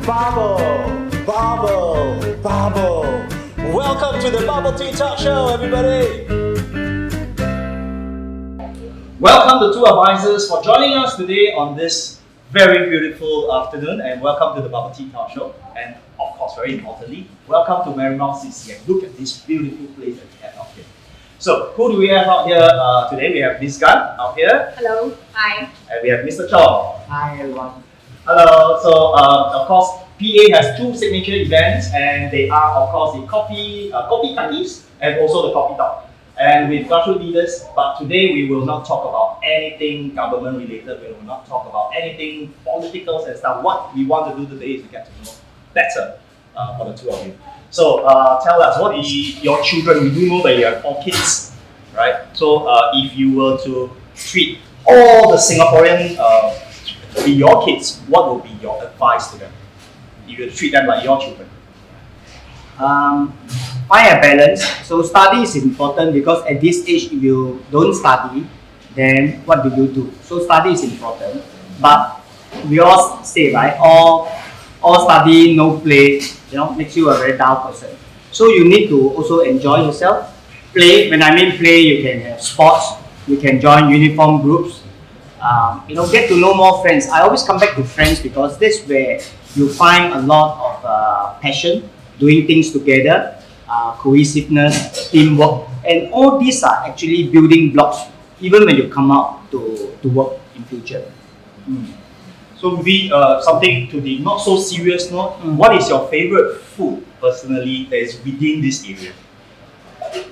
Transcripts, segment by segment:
Bubble, bubble, bubble. Welcome to the Bubble Tea Talk Show, everybody. Welcome to two advisors for joining us today on this very beautiful afternoon, and welcome to the Bubble Tea Talk Show. And of course, very importantly, welcome to Marymount CCM. Look at this beautiful place that we have out here. So, who do we have out here today? We have Ms Gan out here. Hello. Hi. And we have Mr Chong. Hi everyone. Hello. So, of course, PA has two signature events, and they are, of course, the coffee cookies and also the coffee talk. And with grassroots leaders, but today we will not talk about anything government related. We will not talk about anything political and stuff. What we want to do today is to get to know better for the two of you. So, tell us, what is your children? We do know that you have 4 kids, right? So, if you were to treat all the Singaporean to be your kids, what would be your advice to them? If you treat them like your children. Find a balance. So study is important because at this age, if you don't study, then what do you do? So study is important, but we all say, right, all study, no play, makes you a very dull person. So you need to also enjoy yourself. Play, when I mean play, you can have sports, you can join uniform groups, get to know more friends. I always come back to friends because this is where you find a lot of passion, doing things together, cohesiveness, teamwork, and all these are actually building blocks even when you come out to work in future. So maybe something to the not so serious note. What is your favorite food personally that is within this area?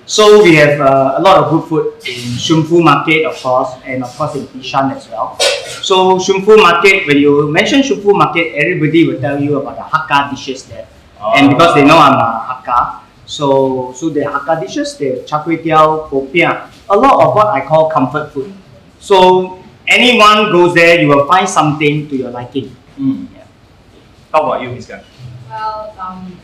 So we have a lot of good food in Shun Fu Market, of course, and of course in Bishan as well. So Shun Fu Market, when you mention Shun Fu Market, everybody will tell you about the Hakka dishes there. And because they know I'm a Hakka, so the Hakka dishes, the char kway teow, popiah, a lot of what I call comfort food. So anyone goes there, you will find something to your liking. Yeah. How about you, Ms Gan? Well,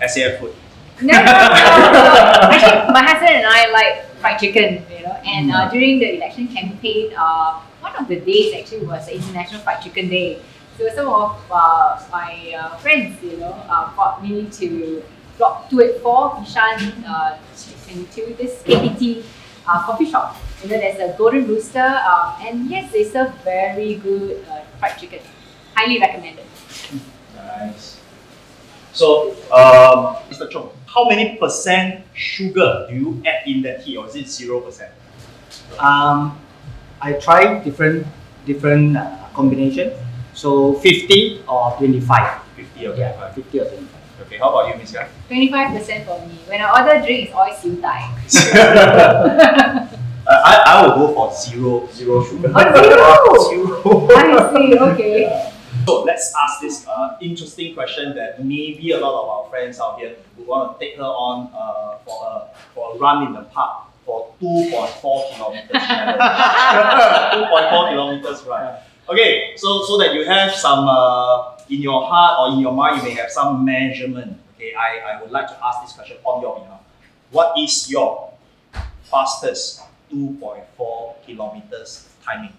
SAF food. no. Actually, my husband and I like fried chicken, and during the election campaign, one of the days actually was International Fried Chicken Day. So some of my friends, brought me to Block 284 Bishan, to this KPT coffee shop. There's a Golden Rooster, and yes, they serve very good fried chicken. Highly recommended. Nice. So, Mr. Chong, how many percent sugar do you add in that tea, or is it 0%? I try different combination. So 50 or 25. 50 or 25? Yeah, 50 or 25. Okay, how about you, Ms. Gan? 25% for me. When I order drink, it's always Siu Dai. I will go for zero sugar. Oh, Zero. I see, okay. So let's ask this interesting question that maybe a lot of our friends out here would want to take her on for a run in the park for 2.4 kilometers. 2.4 kilometers run. Okay, so that you have some in your heart or in your mind, you may have some measurement. Okay, I would like to ask this question on your behalf. What is your fastest 2.4 kilometers timing?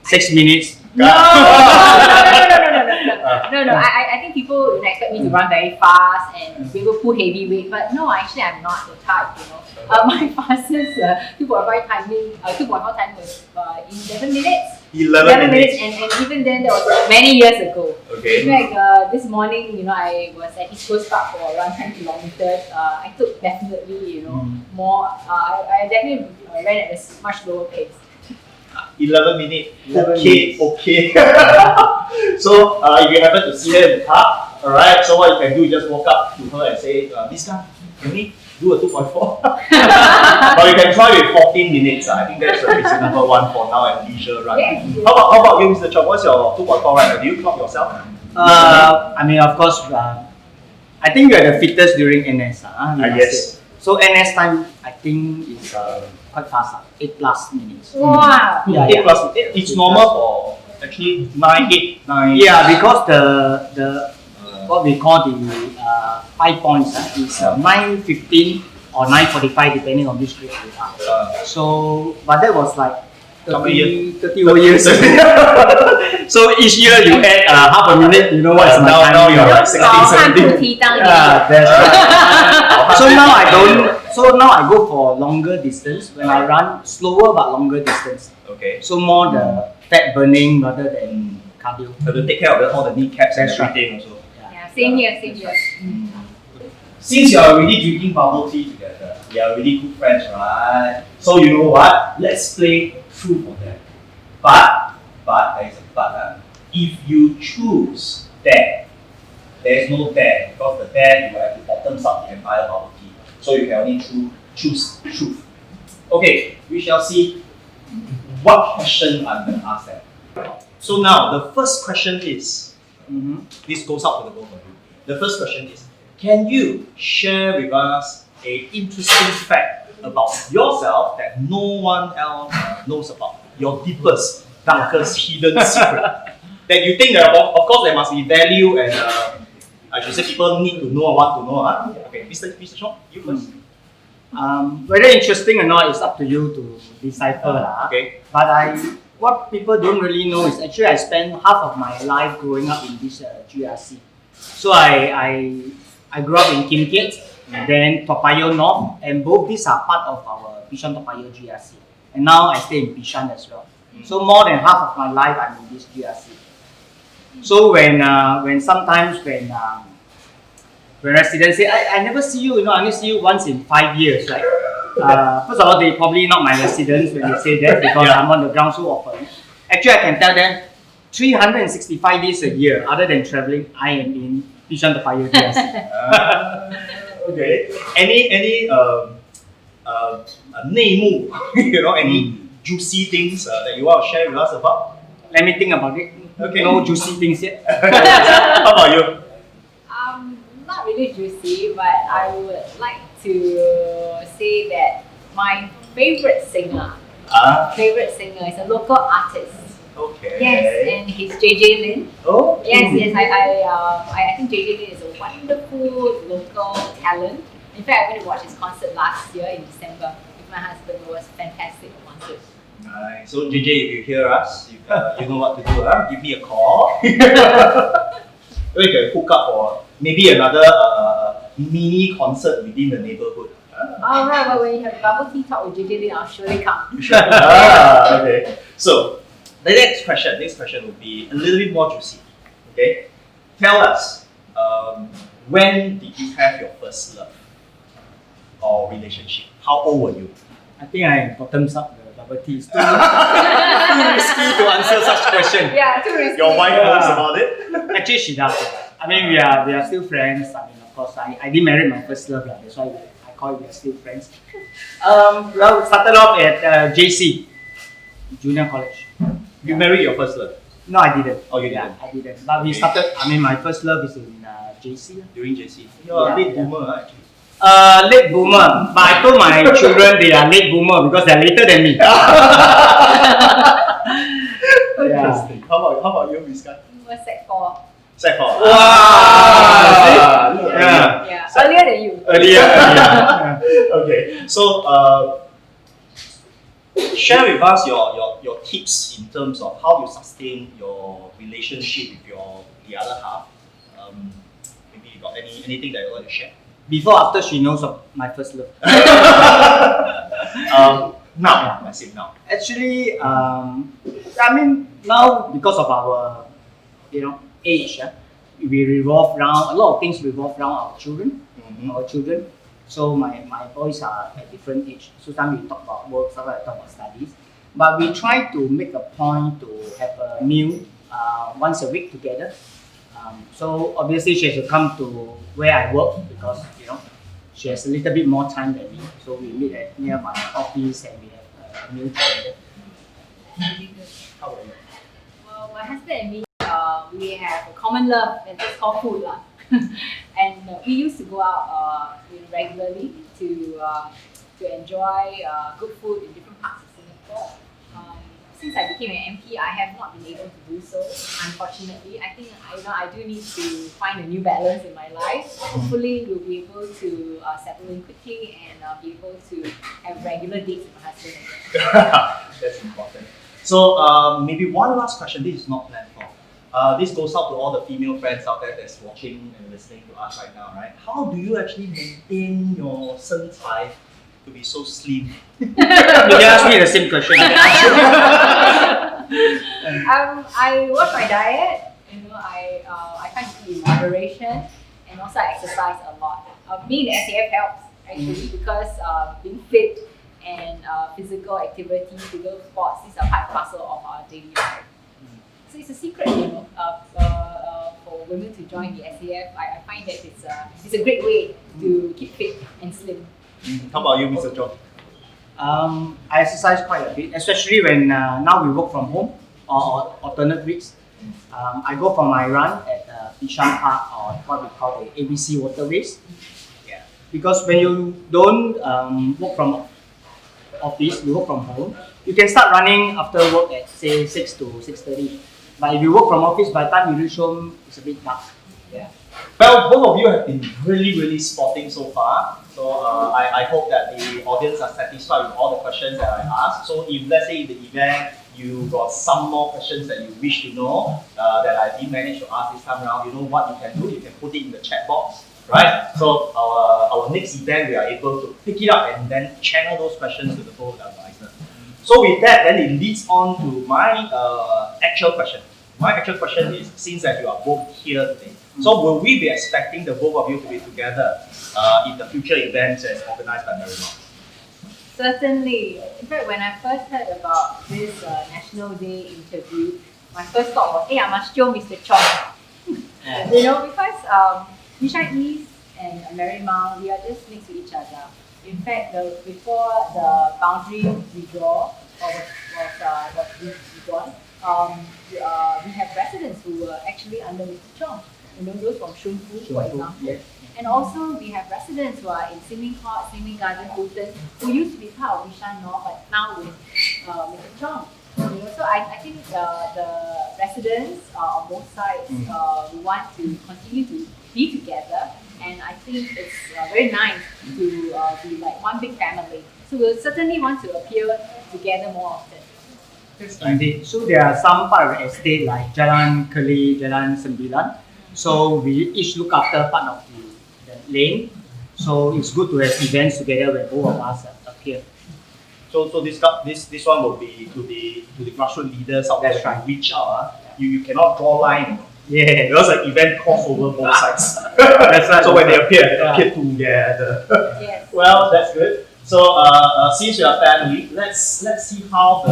6 minutes. No. I think people would expect me to run very fast and be able to pull heavy weight, but no, actually I'm not the type. My fastest 2.5 timing was 11 minutes. 11 minutes. And even then, that was many years ago. Okay. In fact, this morning, I was at East Coast Park for around 10 kilometers. I took definitely, more. I definitely ran at a much lower pace. 11 minutes. 11 Okay. So if you happen to see her in the car, alright, so what you can do is just walk up to her and say, Ms. Gan, can we do a 2.4? But you can try with 14 minutes. I think that's a reasonable one for now and leisure run. Yes. How about you, Mr. Chong? What's your 2.4 right now? Do you clock yourself? Of course, I think you are the fittest during NS. Yes. So NS time, I think is quite fast, 8+ minutes. Wow. Yeah, 8 plus 8. It's normal for actually 9, 8, 9. Yeah, because the what we call the 5 points is 9:15 or 9:45 depending on which grade you are. So, but that was like How many years? 30 over years. So each year you add half a minute, you know what is my time. now you're like 16, 17. Yeah, that's right. So now I don't. So now I go for longer distance. When I run, slower but longer distance. Okay. So more the fat burning rather than cardio. Have to take care of all the kneecaps and That's right. everything also. Yeah, same here, same here. Since you're already drinking bubble tea together, we are really good friends, right? So you know what? Let's play truth or dare. But there is a but. If you choose dare, there is no dare because the dare you will have to bottom up the entire bubble tea. So you can only choose truth. Okay, we shall see what question I'm going to ask them. So now the first question is, this goes out to the both of you. The first question is, can you share with us a interesting fact about yourself that no one else knows about? Your deepest, darkest, hidden secret that you think that of course there must be value and I should say people need to know or want to know. Okay, Mr. Chong, you first. Whether interesting or not is up to you to decipher. Okay. But what people don't really know is actually I spent half of my life growing up in this GRC. So I grew up in Kim Kiat, then Toa Payoh North, and both these are part of our Bishan Toa Payoh GRC. And now I stay in Bishan as well. So more than half of my life I'm in this GRC. So when sometimes when residents say, I never see you, I only see you once in 5 years, right? First of all, they probably not my residents when they say that because I'm on the ground so often. Actually, I can tell them 365 days a year, other than traveling, I am in Bishan Toa Payoh GRC. Okay. Any 内幕, any juicy things that you want to share with us about? Let me think about it. Okay. No juicy things yet. How about you? Not really juicy, but I would like to say that my favorite singer is a local artist. Okay. Yes, and he's JJ Lin. Oh. Yes. I think JJ Lin is a wonderful local talent. In fact, I went to watch his concert last year in December with my husband. It was a fantastic concert. Nice. So JJ, if you hear us, you know what to do. Give me a call. We can hook up for maybe another mini concert within the neighborhood. Alright, well when you have bubble tea talk with JJ Lin, I'll surely come. Sure. Okay. So the next question will be a little bit more juicy. Okay. Tell us, when did you have your first love or relationship? How old were you? I think I bottoms up the bubble tea. It's too risky to answer such question. Yeah, too risky. Your wife knows about it? Actually, she does. I mean, we are still friends. I mean, of course, I didn't marry my first love. That's why I call it we are still friends. Well, we started off at JC, junior college. You married your first love? No, I didn't. Oh, you didn't? I didn't. But we Okay. started, I mean, my first love is in JC. During JC? You're a late boomer actually. Late boomer. But I told my children they are late boomer because they're later than me. Interesting. How about you, Ms Gan? Was Sec 4. Sec 4. Wow! Yeah, earlier than you. Earlier. Okay, so share with us your tips in terms of how you sustain your relationship with the other half. Maybe you got anything that you want to share? Before, after she knows of my first love. Now, I say now. Actually, I mean, now because of our, age, we revolve around, a lot of things revolve around our children. Our children. So my boys are at different age. So sometimes we talk about work, sometimes we talk about studies. But we try to make a point to have a meal once a week together. So obviously she has to come to where I work because she has a little bit more time than me. So we meet at near my office and we have a meal together. How about you? Well, my husband and me, we have a common love, and that's called food lah. And we used to go out regularly to enjoy good food in different parts of Singapore. since I became an MP, I have not been able to do so. Unfortunately, I think I do need to find a new balance in my life. Hopefully, we'll be able to settle in quickly and be able to have regular dates with my husband again. That's important. So maybe one last question. This is not planned for. This goes out to all the female friends out there that's watching and listening to us right now, right? How do you actually maintain your 身材 to be so slim? You can ask me the same question. I watch my diet. I try to eat in moderation, and also I exercise a lot. Being in the SAF helps actually because being fit and physical activity, physical sports, these are part and parcel of our daily life. So it's a secret, for women to join the SAF. I find that it's a great way to keep fit and slim. How about you, Mr. Chong? I exercise quite a bit, especially when now we work from home or alternate weeks. I go for my run at Bishan Park or what we call the ABC waterways. Yeah. Because when you don't work from office, you work from home, you can start running after work at say 6 to 6:30. But if you work from office, by the time you reach home, it's a bit dark. Yeah. Well, both of you have been really sporting so far. So I hope that the audience are satisfied with all the questions that I asked. So if let's say in the event you got some more questions that you wish to know that I didn't manage to ask this time around, you know what you can do? You can put it in the chat box, right? So our next event we are able to pick it up and then channel those questions to the board advisor. So with that, then it leads on to my actual question. My actual question is, since that you are both here today, so will we be expecting the both of you to be together in the future events as organized by Marymount? Certainly. In fact, when I first heard about this National Day interview, my first thought was, hey, I must show Mr. Chong. Because Bishan East and Marymount, we are just next to each other. In fact, before the boundary withdraw was withdrawn, we have residents who were actually under Mr. Chong. Those from Shunfu, for example. Yes. And also we have residents who are in Swimming Court, Swimming Garden, Fulton, who used to be part of Bishan North, but now with Mr. Chong. So I think the residents on both sides we want to continue to be together, and I think it's very nice to be like one big family. So we'll certainly want to appear together more often. Indeed. So there are some part of the estate like Jalan Keli, Jalan Sembilan. So we each look after part of the lane. So it's good to have events together where both of us appear. So this one will be to the grassroots leaders out there. That's right. Reach out. You cannot draw line. Yeah. Because the event crossover both sides. That's right. So when they appear together. Yes. Well, that's good. So since you are family, let's see how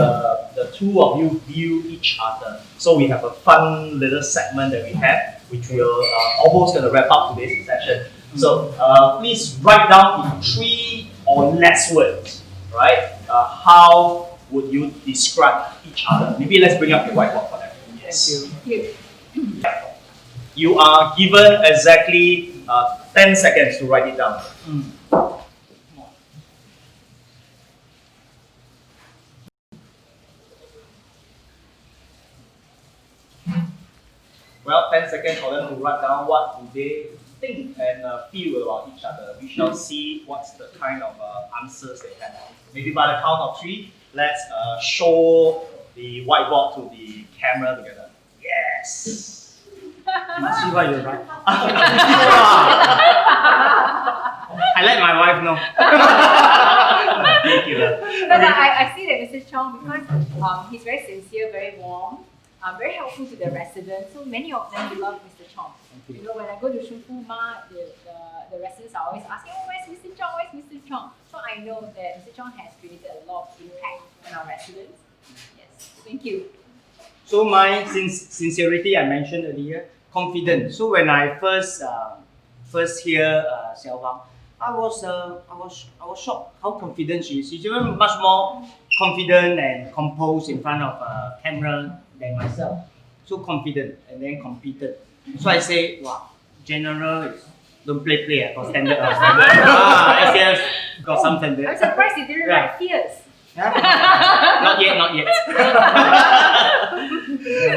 the two of you view each other. So we have a fun little segment that we have, which will almost gonna wrap up today's session. So please write down in 3 or less words, right? How would you describe each other? Maybe let's bring up the whiteboard for them. Yes. Thank you. You are given exactly 10 seconds to write it down. Well, 10 seconds for them to write down what do they think and feel about each other. We shall see what's the kind of answers they have. Maybe by the count of 3, let's show the whiteboard to the camera together. Yes! Let's see what you write. I let my wife know. But I see that Mr. Chong, because he's very sincere, very warm, very helpful to the residents. So many of them love Mr. Chong. When I go to Shunfu Ma, the residents are always asking, oh, where's Mr. Chong? Where's Mr. Chong? So I know that Mr. Chong has created a lot of impact on our residents. Yes, thank you. So my sincerity I mentioned earlier, confident. So when I first hear Xiao Wang, I was shocked how confident she is. She's even much more confident and composed in front of a camera than myself. So confident and then competent. So I say, wow, general is don't play, I got standard. Yes, got some standard. I'm surprised you didn't write fierce. Not yet, not yet.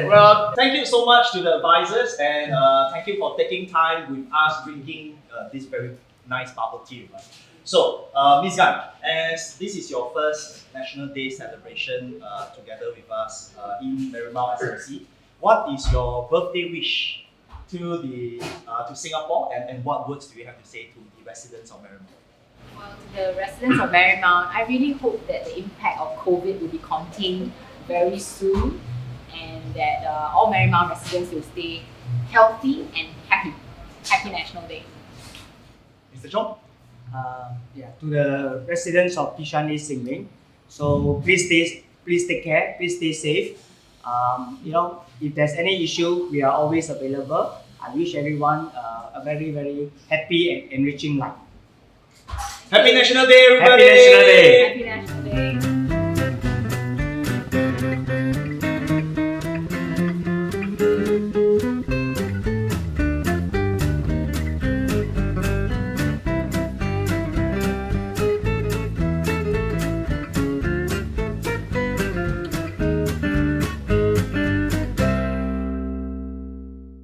Well, thank you so much to the advisors, and thank you for taking time with us drinking this very nice bubble tea. Right? So, Ms Gan, as this is your first National Day celebration together with us in Marymount SMC, what is your birthday wish to Singapore, and what words do you have to say to the residents of Marymount? Well, to the residents of Marymount, I really hope that the impact of COVID will be contained very soon, and that all Marymount residents will stay healthy and happy. Happy National Day. Mr. Chong? To the residents of Kishan East Xingming, so please take care, please stay safe. If there's any issue, we are always available. I wish everyone a very, very happy and enriching life. Happy National Day, everybody! Happy National Day! Happy National Day.